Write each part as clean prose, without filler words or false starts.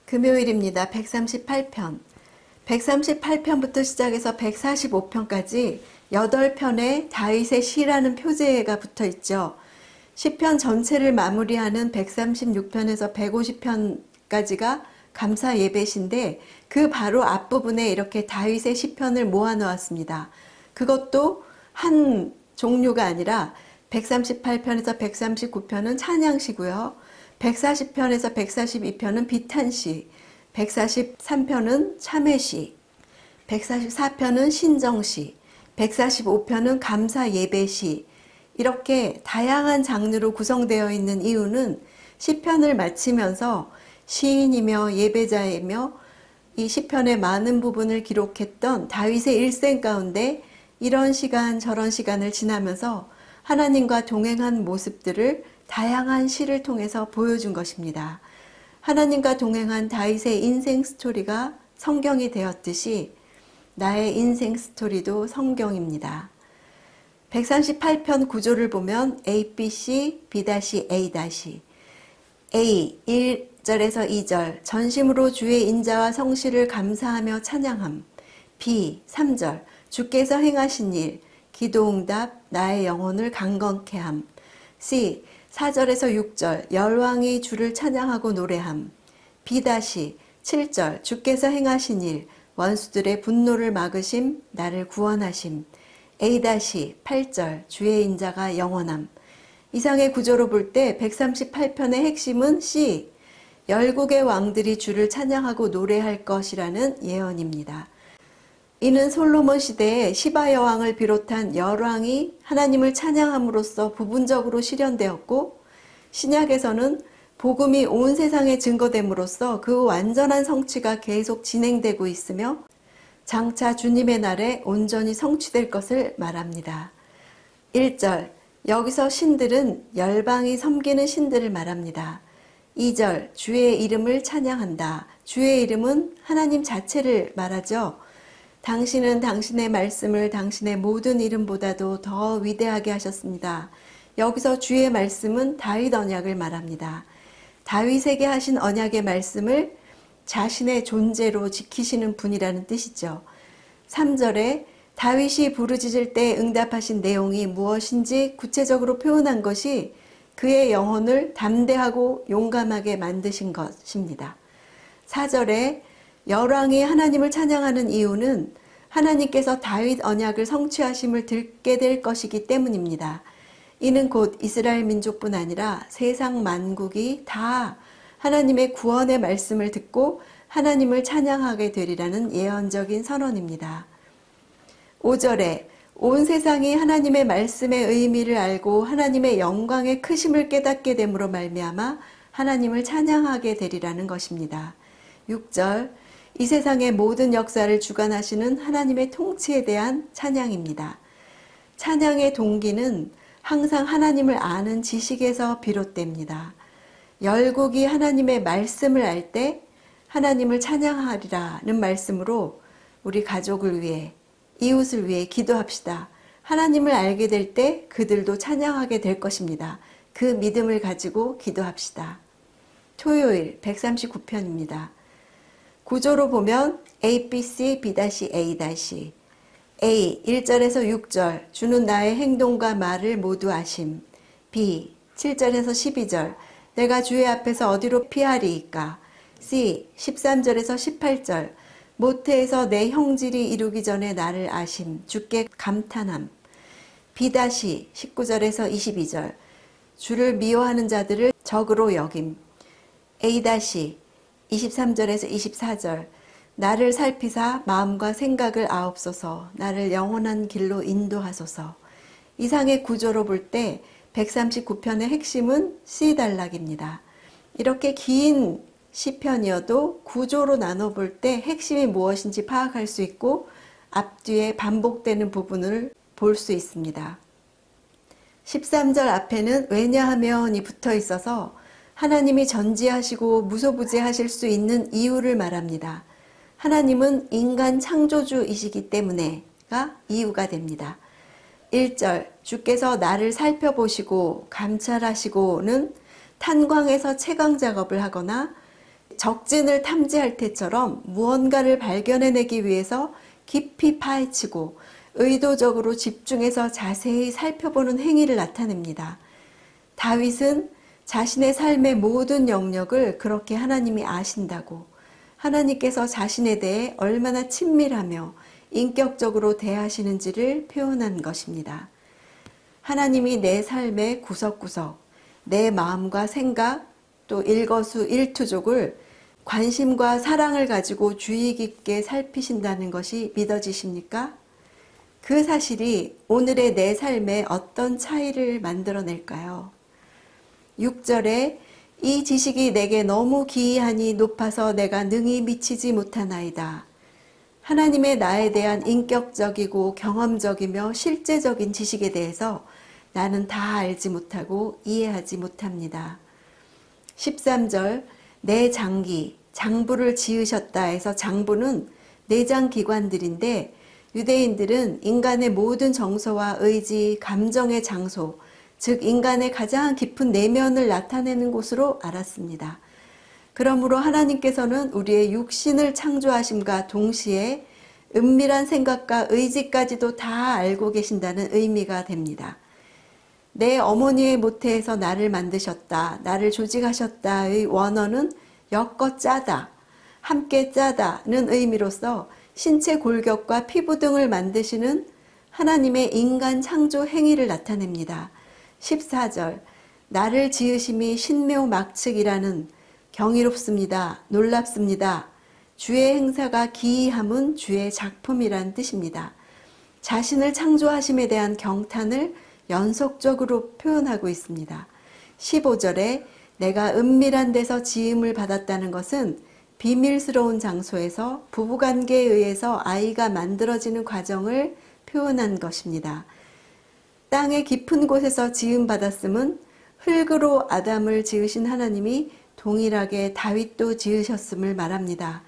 금요일입니다. 138편. 138편부터 시작해서 145편까지 8편에 다윗의 시라는 표제가 붙어 있죠. 시편 전체를 마무리하는 136편에서 150편까지가 감사 예배신데 그 바로 앞부분에 이렇게 다윗의 시편을 모아 놓았습니다. 그것도 한 종류가 아니라 138편에서 139편은 찬양시고요. 140편에서 142편은 비탄시, 143편은 참회시, 144편은 신정시, 145편은 감사 예배시, 이렇게 다양한 장르로 구성되어 있는 이유는 시편을 마치면서 시인이며 예배자이며 이 시편의 많은 부분을 기록했던 다윗의 일생 가운데 이런 시간 저런 시간을 지나면서 하나님과 동행한 모습들을 다양한 시를 통해서 보여준 것입니다. 하나님과 동행한 다윗의 인생 스토리가 성경이 되었듯이 나의 인생 스토리도 성경입니다. 138편 구조를 보면 A, B, C, B, A, A 1절에서 2절 전심으로 주의 인자와 성실을 감사하며 찬양함. B 3절 주께서 행하신 일 기도응답 나의 영혼을 강건케 함. C 4절에서 6절 열왕이 주를 찬양하고 노래함. B 7절 주께서 행하신 일 원수들의 분노를 막으심 나를 구원하심. A 8절 주의 인자가 영원함. 이상의 구조로 볼 때 138편의 핵심은 C 열국의 왕들이 주를 찬양하고 노래할 것이라는 예언입니다. 이는 솔로몬 시대에 시바 여왕을 비롯한 열왕이 하나님을 찬양함으로써 부분적으로 실현되었고 신약에서는 복음이 온 세상에 증거됨으로써 그 완전한 성취가 계속 진행되고 있으며 장차 주님의 날에 온전히 성취될 것을 말합니다. 1절 여기서 신들은 열방이 섬기는 신들을 말합니다. 2절 주의 이름을 찬양한다. 주의 이름은 하나님 자체를 말하죠. 당신은 당신의 말씀을 당신의 모든 이름보다도 더 위대하게 하셨습니다. 여기서 주의 말씀은 다윗 언약을 말합니다. 다윗에게 하신 언약의 말씀을 자신의 존재로 지키시는 분이라는 뜻이죠. 3절에 다윗이 부르짖을 때 응답하신 내용이 무엇인지 구체적으로 표현한 것이 그의 영혼을 담대하고 용감하게 만드신 것입니다. 4절에 열왕이 하나님을 찬양하는 이유는 하나님께서 다윗 언약을 성취하심을 듣게 될 것이기 때문입니다. 이는 곧 이스라엘 민족뿐 아니라 세상 만국이 다 하나님의 구원의 말씀을 듣고 하나님을 찬양하게 되리라는 예언적인 선언입니다. 5절에 온 세상이 하나님의 말씀의 의미를 알고 하나님의 영광의 크심을 깨닫게 됨으로 말미암아 하나님을 찬양하게 되리라는 것입니다. 6절 이 세상의 모든 역사를 주관하시는 하나님의 통치에 대한 찬양입니다. 찬양의 동기는 항상 하나님을 아는 지식에서 비롯됩니다. 열국이 하나님의 말씀을 알 때 하나님을 찬양하리라는 말씀으로 우리 가족을 위해 이웃을 위해 기도합시다. 하나님을 알게 될 때 그들도 찬양하게 될 것입니다. 그 믿음을 가지고 기도합시다. 토요일 139편입니다. 구조로 보면 A, B, C, B, A, A 1절에서 6절 주는 나의 행동과 말을 모두 아심. B 7절에서 12절 내가 주의 앞에서 어디로 피하리이까. C 13절에서 18절 모태에서 내 형질이 이루기 전에 나를 아심. 주께 감탄함. B 19절에서 22절 주를 미워하는 자들을 적으로 여김. A 23절에서 24절 나를 살피사 마음과 생각을 아옵소서. 나를 영원한 길로 인도하소서. 이상의 구조로 볼 때 139편의 핵심은 C단락입니다. 이렇게 긴 시편이어도 구조로 나눠볼 때 핵심이 무엇인지 파악할 수 있고 앞뒤에 반복되는 부분을 볼 수 있습니다. 13절 앞에는 왜냐하면이 붙어 있어서 하나님이 전지하시고 무소부재하실 수 있는 이유를 말합니다. 하나님은 인간 창조주이시기 때문에가 이유가 됩니다. 1절 주께서 나를 살펴보시고 감찰하시고는 탄광에서 채광 작업을 하거나 적진을 탐지할 때처럼 무언가를 발견해내기 위해서 깊이 파헤치고 의도적으로 집중해서 자세히 살펴보는 행위를 나타냅니다. 다윗은 자신의 삶의 모든 영역을 그렇게 하나님이 아신다고, 하나님께서 자신에 대해 얼마나 친밀하며 인격적으로 대하시는지를 표현한 것입니다. 하나님이 내 삶의 구석구석, 내 마음과 생각, 또 일거수일투족을 관심과 사랑을 가지고 주의 깊게 살피신다는 것이 믿어지십니까? 그 사실이 오늘의 내 삶에 어떤 차이를 만들어낼까요? 6절에 이 지식이 내게 너무 기이하니 높아서 내가 능히 미치지 못하나이다. 하나님의 나에 대한 인격적이고 경험적이며 실제적인 지식에 대해서 나는 다 알지 못하고 이해하지 못합니다. 13절 내 장부를 지으셨다 해서 장부는 내장기관들인데 유대인들은 인간의 모든 정서와 의지, 감정의 장소, 즉 인간의 가장 깊은 내면을 나타내는 곳으로 알았습니다. 그러므로 하나님께서는 우리의 육신을 창조하심과 동시에 은밀한 생각과 의지까지도 다 알고 계신다는 의미가 됩니다. 내 어머니의 모태에서 나를 만드셨다, 나를 조직하셨다의 원어는 엮어 짜다, 함께 짜다는 의미로서 신체 골격과 피부 등을 만드시는 하나님의 인간 창조 행위를 나타냅니다. 14절 나를 지으심이 신묘막측이라는 경이롭습니다. 놀랍습니다. 주의 행사가 기이함은 주의 작품이란 뜻입니다. 자신을 창조하심에 대한 경탄을 연속적으로 표현하고 있습니다. 15절에 내가 은밀한 데서 지음을 받았다는 것은 비밀스러운 장소에서 부부관계에 의해서 아이가 만들어지는 과정을 표현한 것입니다. 땅의 깊은 곳에서 지음받았음은 흙으로 아담을 지으신 하나님이 동일하게 다윗도 지으셨음을 말합니다.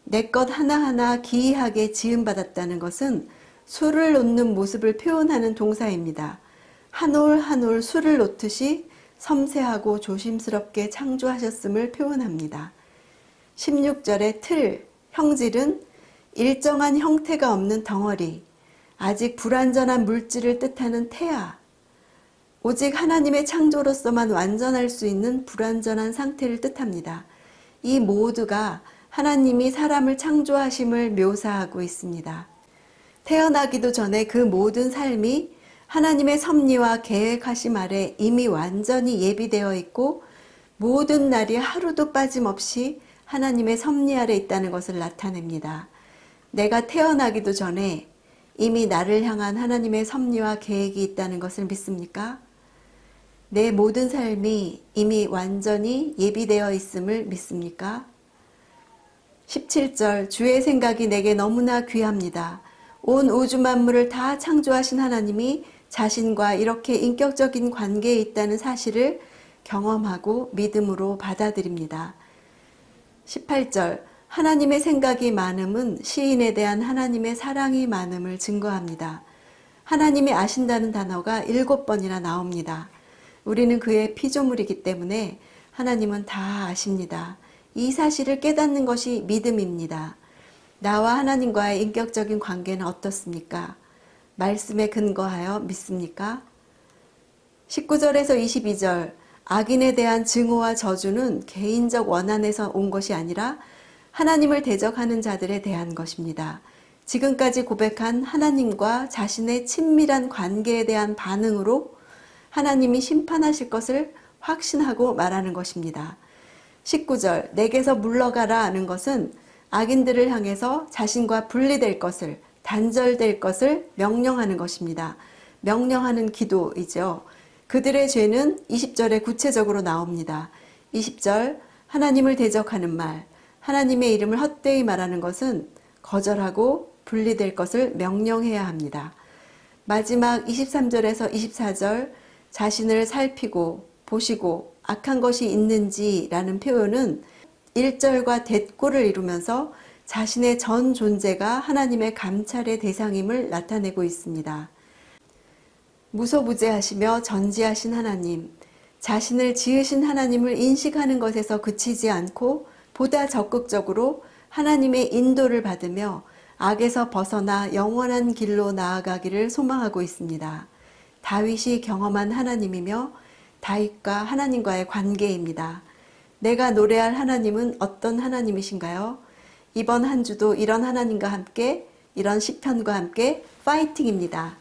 내 것 하나하나 기이하게 지음받았다는 것은 술을 놓는 모습을 표현하는 동사입니다. 한 올 한 올 술을 놓듯이 섬세하고 조심스럽게 창조하셨음을 표현합니다. 16절의 틀, 형질은 일정한 형태가 없는 덩어리, 아직 불완전한 물질을 뜻하는 태아, 오직 하나님의 창조로서만 완전할 수 있는 불완전한 상태를 뜻합니다. 이 모두가 하나님이 사람을 창조하심을 묘사하고 있습니다. 태어나기도 전에 그 모든 삶이 하나님의 섭리와 계획하심 아래 이미 완전히 예비되어 있고 모든 날이 하루도 빠짐없이 하나님의 섭리 아래 있다는 것을 나타냅니다. 내가 태어나기도 전에 이미 나를 향한 하나님의 섭리와 계획이 있다는 것을 믿습니까? 내 모든 삶이 이미 완전히 예비되어 있음을 믿습니까? 17절 주의 생각이 내게 너무나 귀합니다. 온 우주 만물을 다 창조하신 하나님이 자신과 이렇게 인격적인 관계에 있다는 사실을 경험하고 믿음으로 받아들입니다. 18절 하나님의 생각이 많음은 시인에 대한 하나님의 사랑이 많음을 증거합니다. 하나님이 아신다는 단어가 7번이나 나옵니다. 우리는 그의 피조물이기 때문에 하나님은 다 아십니다. 이 사실을 깨닫는 것이 믿음입니다. 나와 하나님과의 인격적인 관계는 어떻습니까? 말씀에 근거하여 믿습니까? 19절에서 22절 악인에 대한 증오와 저주는 개인적 원한에서 온 것이 아니라 하나님을 대적하는 자들에 대한 것입니다. 지금까지 고백한 하나님과 자신의 친밀한 관계에 대한 반응으로 하나님이 심판하실 것을 확신하고 말하는 것입니다. 19절 내게서 물러가라 하는 것은 악인들을 향해서 자신과 분리될 것을, 단절될 것을 명령하는 것입니다. 명령하는 기도이죠. 그들의 죄는 20절에 구체적으로 나옵니다. 20절 하나님을 대적하는 말, 하나님의 이름을 헛되이 말하는 것은 거절하고 분리될 것을 명령해야 합니다. 마지막 23절에서 24절 자신을 살피고 보시고 악한 것이 있는지라는 표현은 1절과 대꼬를 이루면서 자신의 전 존재가 하나님의 감찰의 대상임을 나타내고 있습니다. 무소부재하시며 전지하신 하나님, 자신을 지으신 하나님을 인식하는 것에서 그치지 않고 보다 적극적으로 하나님의 인도를 받으며 악에서 벗어나 영원한 길로 나아가기를 소망하고 있습니다. 다윗이 경험한 하나님이며 다윗과 하나님과의 관계입니다. 내가 노래할 하나님은 어떤 하나님이신가요? 이번 한 주도 이런 하나님과 함께, 이런 시편과 함께 파이팅입니다.